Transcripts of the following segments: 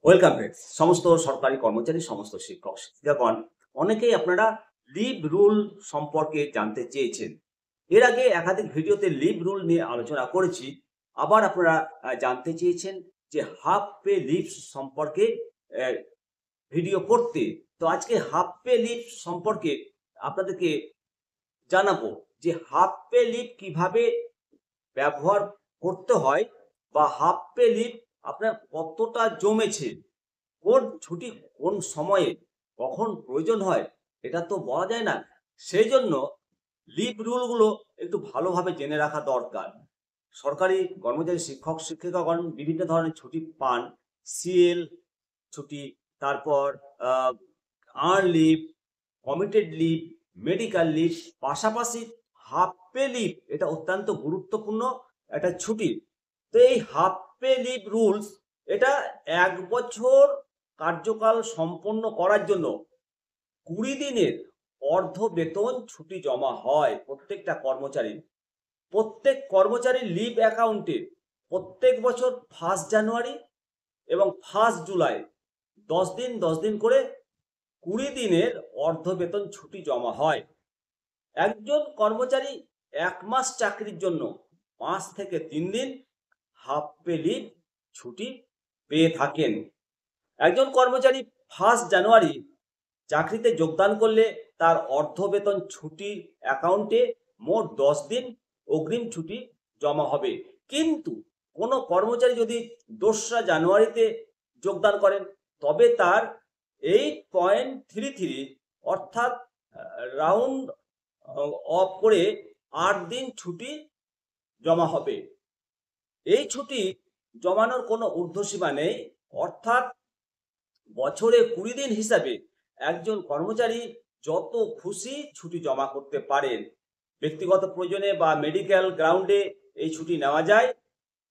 Welcome friends. সমস্ত সরকারি কর্মচারী, সমস্ত শিক্ষক শিক্ষিকাগণ, অনেকেই আপনারা লিভ রুল সম্পর্কে জানতে চেয়েছেন। এর আগে একাধিক ভিডিওতে লিভ রুল নিয়ে আলোচনা করেছি। আবার আপনারা জানতে চেয়েছেন যে হাফ পে লিভ সম্পর্কে অ্যা ভিডিও করতে। তো আজকে হাফ পে লিভ সম্পর্কে আপনাদেরকে জানাবো যে হাফ পে লিভ কিভাবে ব্যবহার করতে হয় বা হাফ পে লিভ আপনার কতটা জমেছে, কোন ছুটি কোন সময়ে কখন প্রয়োজন হয় এটা তো বলা যায় না। সেই জন্য লিভ রুলগুলো একটু ভালোভাবে জেনে রাখা দরকার। সরকারি কর্মচারী শিক্ষক শিক্ষিকাগণ বিভিন্ন ধরনের ছুটি পান। সিএল ছুটি, তারপর earn leave, committed leave, medical leave, পাশাপাশি হাফ পে লিভ, এটা অত্যন্ত গুরুত্বপূর্ণ একটা ছুটি। তো এই হাফ পে লিভ রুলস এটা ১ বছর কার্যকাল সম্পন্ন করার জন্য ২০ দিনের অর্ধ বেতন ছুটি জমা হয় প্রত্যেকটা কর্মচারীর। প্রত্যেক কর্মচারীর লিভ অ্যাকাউন্টে প্রত্যেক বছর 1 জানুয়ারি এবং 1 জুলাই ১০ দিন ১০ দিন করে ২০ দিনের অর্ধ বেতন ছুটি জমা হয়। একজন কর্মচারী ১ মাস চাকরির জন্য ৫ থেকে ৩ দিন হাফ পে লিভ ছুটি পেয়ে থাকেন। একজন কর্মচারী 1 জানুয়ারি চাকরিতে যোগদান করলে তার অর্ধ বেতন ছুটির অ্যাকাউন্টে মোট ১০ দিন অগ্রিম ছুটি জমা হবে। কিন্তু কোনো কর্মচারী যদি ২রা জানুয়ারিতে যোগদান করেন তবে তার 8.33 অর্থাৎ রাউন্ড অফ করে ৮ দিন ছুটি জমা হবে। এই ছুটি জমানোর কোনো ঊর্ধ্বসীমা নেই, অর্থাৎ বছরে ২০ দিন হিসাবে একজন কর্মচারী যত খুশি ছুটি জমা করতে পারেন। ব্যক্তিগত প্রয়োজনে বা মেডিকেল গ্রাউন্ডে এই ছুটি নেওয়া যায়।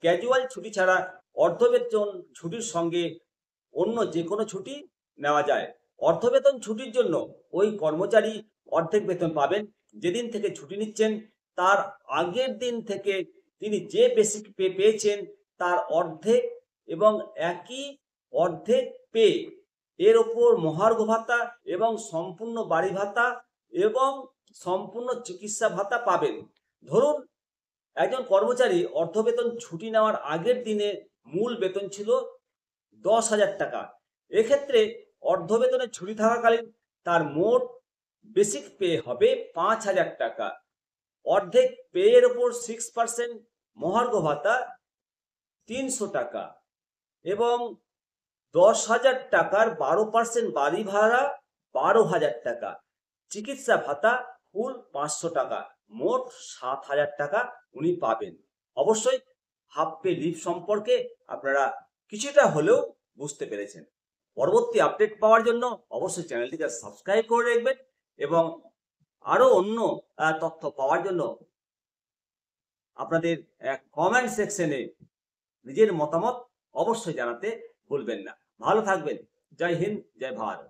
ক্যাজুয়াল ছুটি ছাড়া অর্ধবেতন ছুটির সঙ্গে অন্য যে কোনো ছুটি নেওয়া যায়। অর্ধবেতন ছুটির জন্য ওই কর্মচারী অর্ধেক বেতন পাবেন। যেদিন থেকে ছুটি নিচ্ছেন তার আগের দিন থেকে তিনি যে বেসিক পে পেয়েছেন তার অর্ধেক এবং একই অর্ধেক পে এর ওপর মহার্ঘ ভাতা এবং সম্পূর্ণ বাড়ি ভাতা এবং সম্পূর্ণ চিকিৎসা ভাতা পাবেন। ধরুন একজন কর্মচারী অর্ধবেতন ছুটি নেওয়ার আগের দিনে মূল বেতন ছিল ১০,০০০ টাকা। এক্ষেত্রে অর্ধবেতনের ছুটি থাকাকালীন তার মোট বেসিক পে হবে ৫,০০০ টাকা। অর্ধেক পে এর ওপর 6% মহার্ঘ ভাতা ৩০০ টাকা এবং ১০,০০০ টাকার ১২% বাড়ি ভাড়া ১২,০০০ টাকা, চিকিৎসা ভাতা ফুল ৫০০ টাকা, মোট ৭,০০০ টাকা উনি পাবেন। অবশ্যই হাফ পে লিভ সম্পর্কে আপনারা কিছুটা হলেও বুঝতে পেরেছেন। পরবর্তী আপডেট পাওয়ার জন্য অবশ্যই চ্যানেলটিকে সাবস্ক্রাইব করে রাখবেন এবং আরও অন্য তথ্য পাওয়ার জন্য আপনাদের কমেন্ট সেকশনে নিজের মতামত অবশ্যই জানাতে ভুলবেন না। ভালো থাকবেন। জয় হিন্দ, জয় ভারত।